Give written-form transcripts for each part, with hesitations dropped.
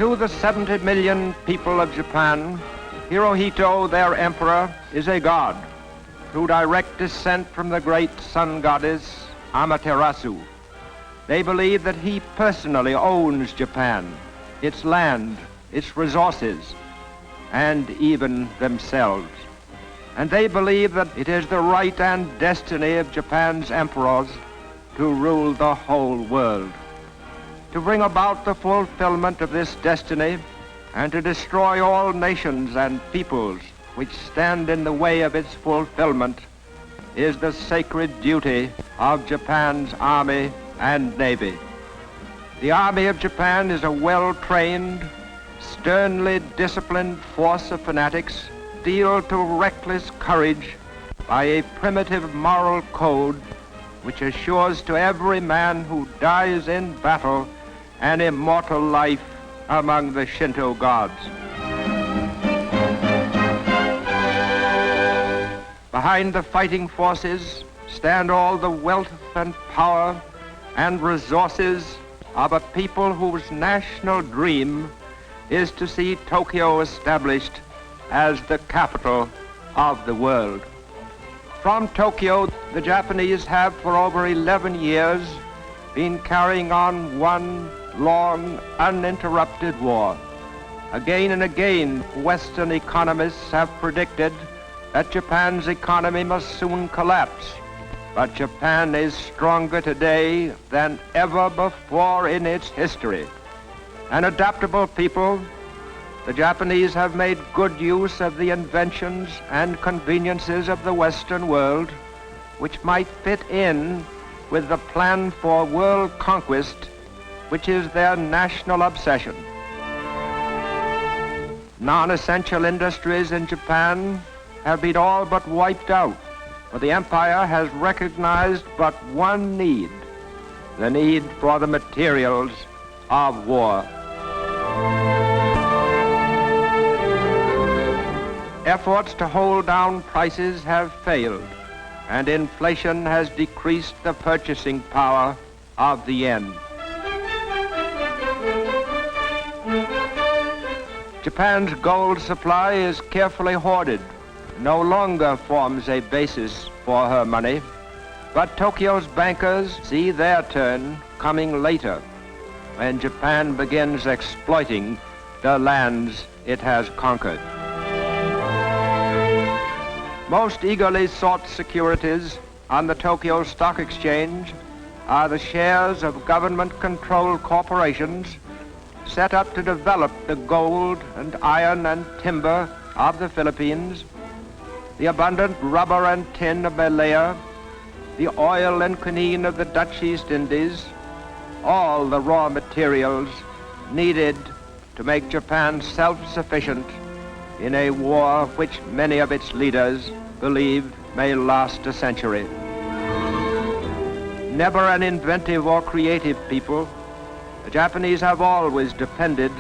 To the 70 million people of Japan, Hirohito, their emperor, is a god through direct descent from the great sun goddess Amaterasu. They believe that he personally owns Japan, its land, its resources, and even themselves. And they believe that it is the right and destiny of Japan's emperors to rule the whole world. To bring about the fulfillment of this destiny and to destroy all nations and peoples which stand in the way of its fulfillment is the sacred duty of Japan's Army and Navy. The Army of Japan is a well-trained, sternly disciplined force of fanatics steeled to reckless courage by a primitive moral code which assures to every man who dies in battle an immortal life among the Shinto gods. Behind the fighting forces stand all the wealth and power and resources of a people whose national dream is to see Tokyo established as the capital of the world. From Tokyo, the Japanese have for over 11 years been carrying on one long, uninterrupted war. Again and again, Western economists have predicted that Japan's economy must soon collapse. But Japan is stronger today than ever before in its history. An adaptable people, the Japanese have made good use of the inventions and conveniences of the Western world, which might fit in with the plan for world conquest, which is their national obsession. Non-essential industries in Japan have been all but wiped out, for the empire has recognized but one need, the need for the materials of war. Efforts to hold down prices have failed, and inflation has decreased the purchasing power of the yen. Japan's gold supply is carefully hoarded, no longer forms a basis for her money, but Tokyo's bankers see their turn coming later, when Japan begins exploiting the lands it has conquered. Most eagerly sought securities on the Tokyo Stock Exchange are the shares of government-controlled corporations set up to develop the gold and iron and timber of the Philippines, the abundant rubber and tin of Malaya, the oil and quinine of the Dutch East Indies, all the raw materials needed to make Japan self-sufficient in a war which many of its leaders believe may last a century. Never an inventive or creative people, the Japanese have always depended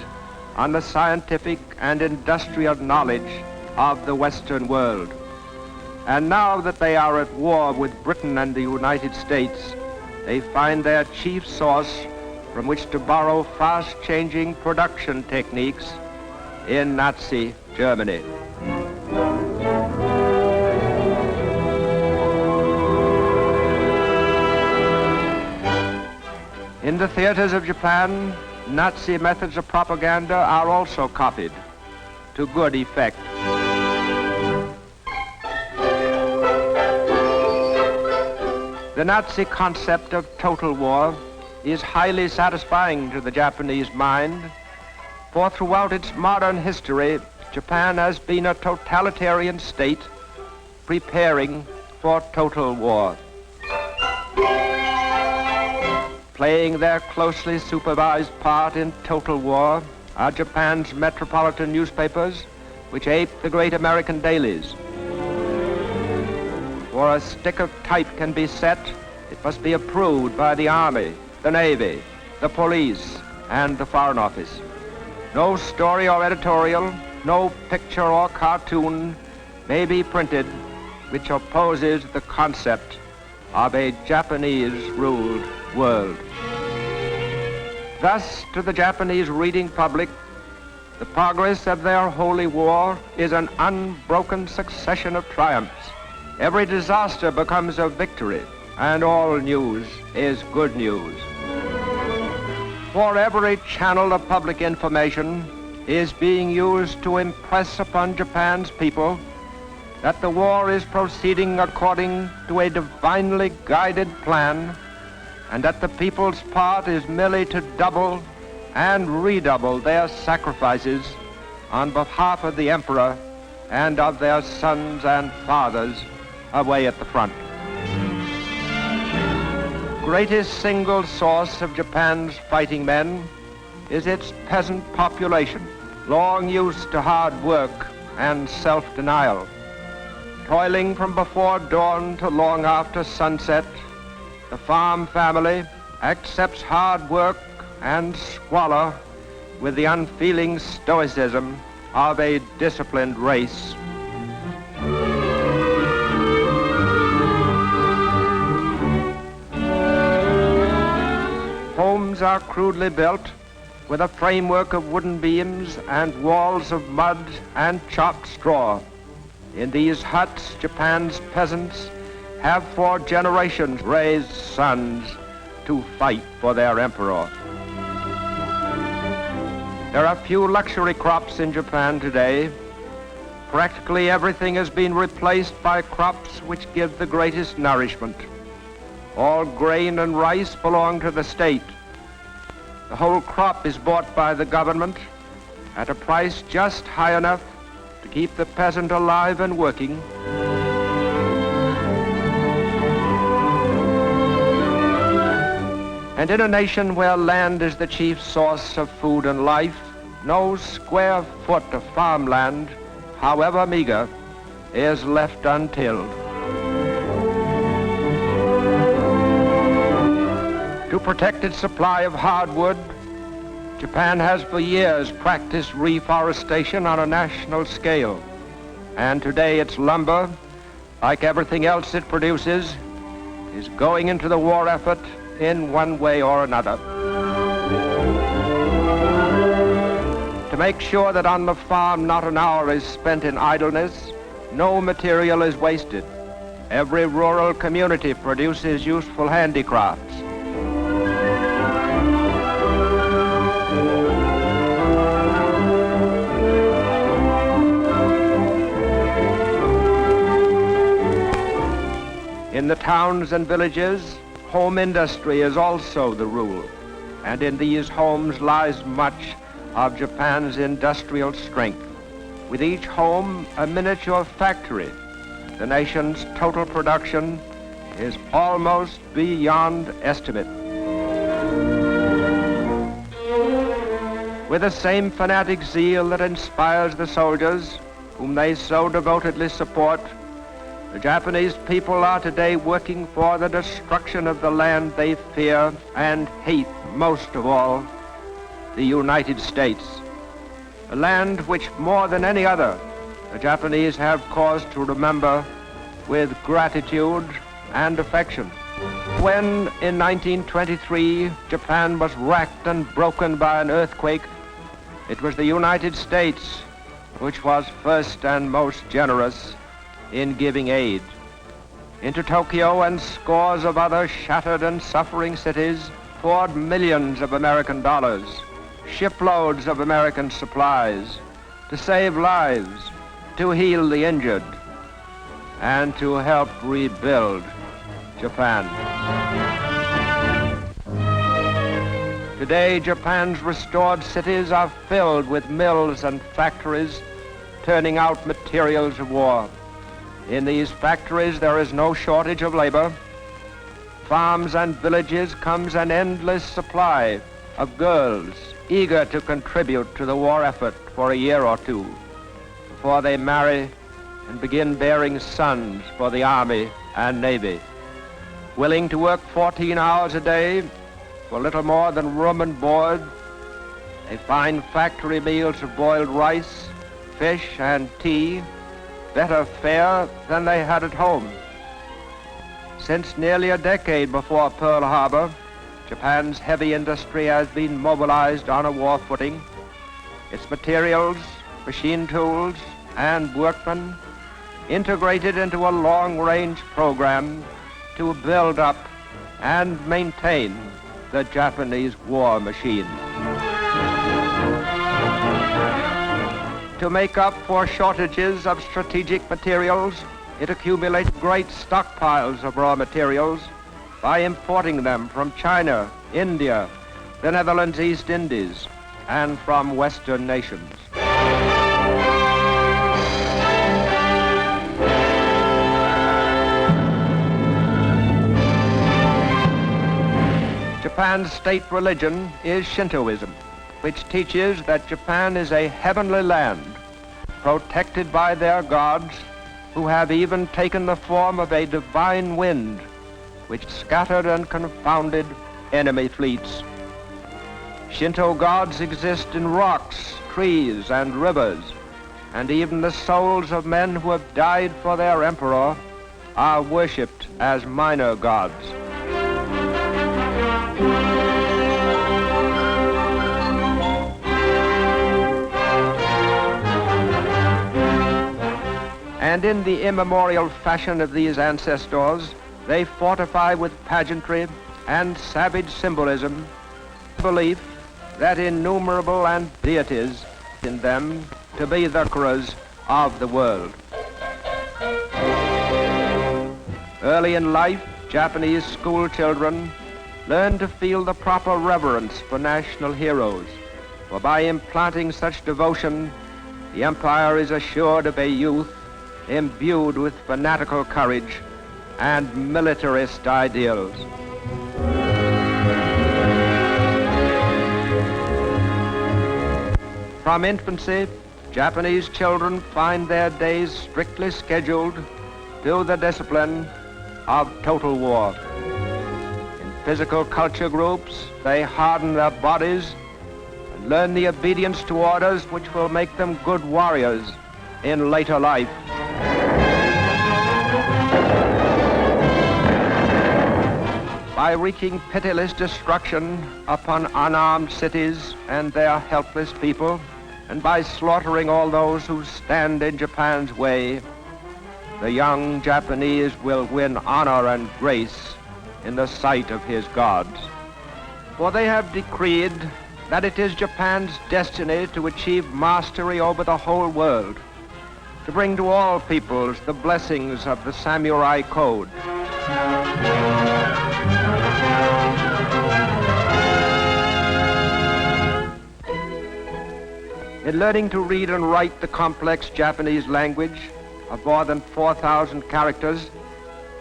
on the scientific and industrial knowledge of the Western world. And now that they are at war with Britain and the United States, they find their chief source from which to borrow fast-changing production techniques in Nazi Germany. In the theaters of Japan, Nazi methods of propaganda are also copied to good effect. The Nazi concept of total war is highly satisfying to the Japanese mind, for throughout its modern history, Japan has been a totalitarian state preparing for total war. Playing their closely supervised part in total war are Japan's metropolitan newspapers, which ape the great American dailies. Before a stick of type can be set, it must be approved by the Army, the Navy, the police, and the Foreign Office. No story or editorial, no picture or cartoon may be printed which opposes the concept of a Japanese-ruled world. Thus, to the Japanese reading public, The progress of their holy war is an unbroken succession of triumphs. Every disaster becomes a victory, and all news is good news. For every channel of public information is being used to impress upon Japan's people that the war is proceeding according to a divinely guided plan, and that the people's part is merely to double and redouble their sacrifices on behalf of the emperor and of their sons and fathers away at the front. Greatest single source of Japan's fighting men is its peasant population, long used to hard work and self-denial. Toiling from before dawn to long after sunset, the farm family accepts hard work and squalor with the unfeeling stoicism of a disciplined race. Homes are crudely built with a framework of wooden beams and walls of mud and chopped straw. In these huts, Japan's peasants have for generations raised sons to fight for their emperor. There are few luxury crops in Japan today. Practically everything has been replaced by crops which give the greatest nourishment. All grain and rice belong to the state. The whole crop is bought by the government at a price just high enough to keep the peasant alive and working. And in a nation where land is the chief source of food and life, no square foot of farmland, however meager, is left untilled. To protect its supply of hardwood, Japan has for years practiced reforestation on a national scale. And today its lumber, like everything else it produces, is going into the war effort in one way or another. To make sure that on the farm not an hour is spent in idleness, no material is wasted. Every rural community produces useful handicrafts. In the towns and villages, home industry is also the rule, and in these homes lies much of Japan's industrial strength. With each home a miniature factory, the nation's total production is almost beyond estimate. With the same fanatic zeal that inspires the soldiers, whom they so devotedly support, the Japanese people are today working for the destruction of the land they fear and hate most of all, the United States, a land which more than any other the Japanese have cause to remember with gratitude and affection. When in 1923 Japan was racked and broken by an earthquake, it was the United States which was first and most generous in giving aid. Into Tokyo and scores of other shattered and suffering cities poured millions of American dollars, shiploads of American supplies, to save lives, to heal the injured, and to help rebuild Japan. Today, Japan's restored cities are filled with mills and factories turning out materials of war. In these factories, there is no shortage of labor. Farms and villages comes an endless supply of girls eager to contribute to the war effort for a year or two before they marry and begin bearing sons for the Army and Navy. Willing to work 14 hours a day for little more than room and board, they find factory meals of boiled rice, fish, and tea better fare than they had at home. Since nearly a decade before Pearl Harbor, Japan's heavy industry has been mobilized on a war footing. its materials, machine tools, and workmen integrated into a long-range program to build up and maintain the Japanese war machine. To make up for shortages of strategic materials, it accumulated great stockpiles of raw materials by importing them from China, India, the Netherlands East Indies, and from Western nations. Japan's state religion is Shintoism, which teaches that Japan is a heavenly land, protected by their gods, who have even taken the form of a divine wind, which scattered and confounded enemy fleets. Shinto gods exist in rocks, trees, and rivers, and even the souls of men who have died for their emperor are worshipped as minor gods. And in the immemorial fashion of these ancestors, they fortify with pageantry and savage symbolism the belief that innumerable and deities in them to be the conquerors of the world. Early in life, Japanese school children learn to feel the proper reverence for national heroes, for by implanting such devotion, the empire is assured of a youth imbued with fanatical courage and militarist ideals. From infancy, Japanese children find their days strictly scheduled to the discipline of total war. In physical culture groups, they harden their bodies and learn the obedience to orders which will make them good warriors in later life. By wreaking pitiless destruction upon unarmed cities and their helpless people, and by slaughtering all those who stand in Japan's way, the young Japanese will win honor and grace in the sight of his gods. For they have decreed that it is Japan's destiny to achieve mastery over the whole world, to bring to all peoples the blessings of the samurai code. In learning to read and write the complex Japanese language of more than 4,000 characters,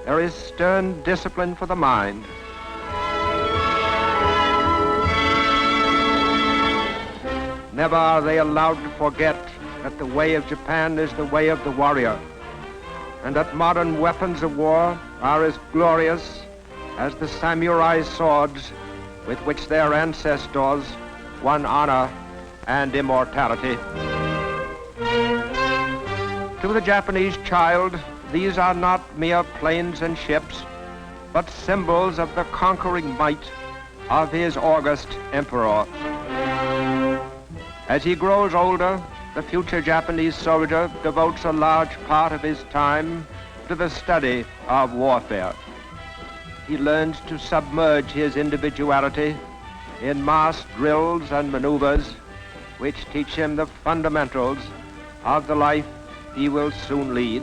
there is stern discipline for the mind. Never are they allowed to forget that the way of Japan is the way of the warrior, and that modern weapons of war are as glorious as the samurai swords with which their ancestors won honor and immortality. To the Japanese child, these are not mere planes and ships, but symbols of the conquering might of his august emperor. As he grows older, the future Japanese soldier devotes a large part of his time to the study of warfare. He learns to submerge his individuality in mass drills and maneuvers, which teach him the fundamentals of the life he will soon lead.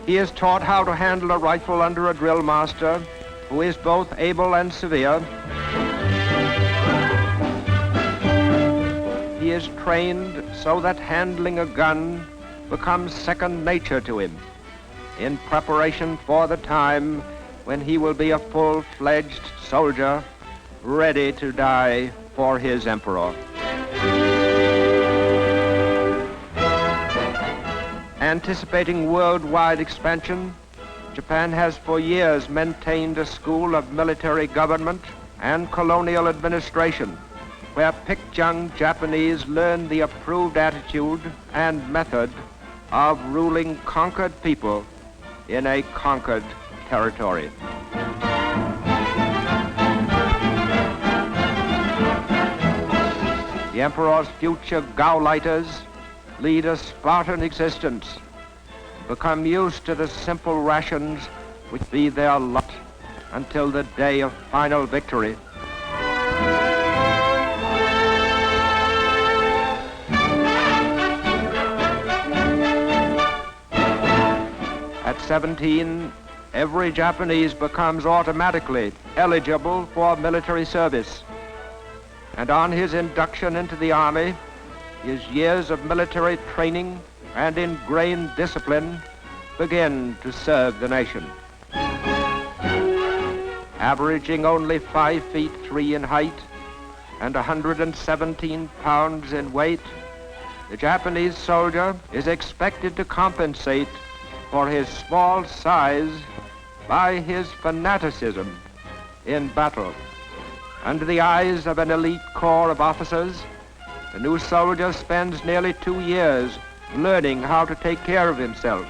He is taught how to handle a rifle under a drill master who is both able and severe. He is trained so that handling a gun becomes second nature to him, in preparation for the time when he will be a full-fledged soldier ready to die for his emperor. Anticipating worldwide expansion, Japan has for years maintained a school of military government and colonial administration, where picked young Japanese learn the approved attitude and method of ruling conquered people in a conquered territory. The Emperor's future Gauleiters lead a Spartan existence, become used to the simple rations which be their lot until the day of final victory. At 17, every Japanese becomes automatically eligible for military service. And on his induction into the army, his years of military training and ingrained discipline begin to serve the nation. Averaging only 5 feet 3 in height and 117 pounds in weight, the Japanese soldier is expected to compensate for his small size by his fanaticism in battle. Under the eyes of an elite corps of officers, the new soldier spends nearly 2 years learning how to take care of himself.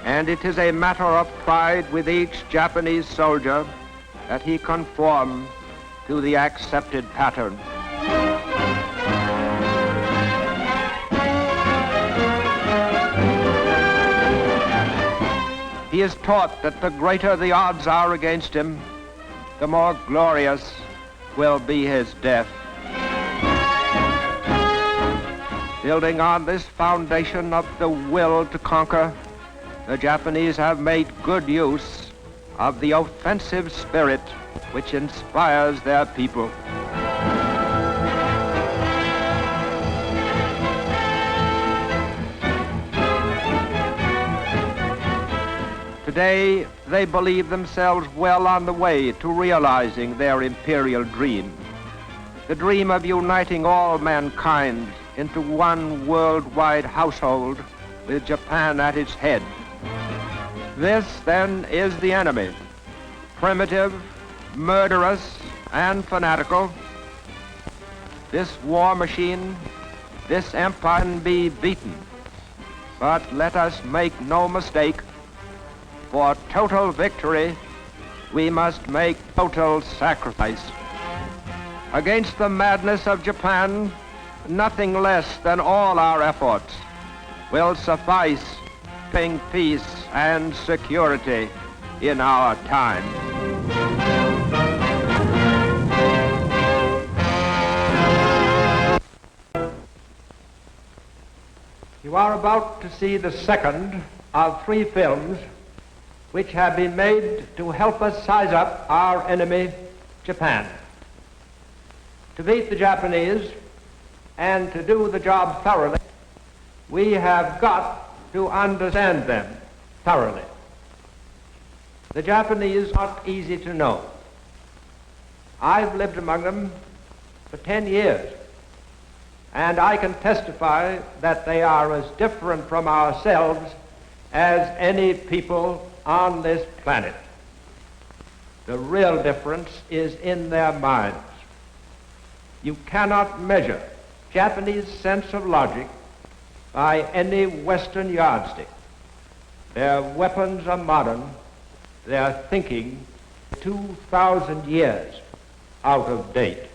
And it is a matter of pride with each Japanese soldier that he conform to the accepted pattern. He is taught that the greater the odds are against him, the more glorious will be his death. Building on this foundation of the will to conquer, the Japanese have made good use of the offensive spirit which inspires their people. Today, they believe themselves well on the way to realizing their imperial dream, the dream of uniting all mankind into one worldwide household with Japan at its head. This, then, is the enemy, primitive, murderous, and fanatical. This war machine, this empire can be beaten. But let us make no mistake, for total victory, we must make total sacrifice. Against the madness of Japan, nothing less than all our efforts will suffice to bring peace and security in our time. You are about to see the second of 3 films which have been made to help us size up our enemy, Japan. To beat the Japanese and to do the job thoroughly, we have got to understand them thoroughly. The Japanese are not easy to know. I've lived among them for 10 years, and I can testify that they are as different from ourselves as any people on this planet. The real difference is in their minds. You cannot measure Japanese sense of logic by any Western yardstick. Their weapons are modern, their thinking 2,000 years out of date.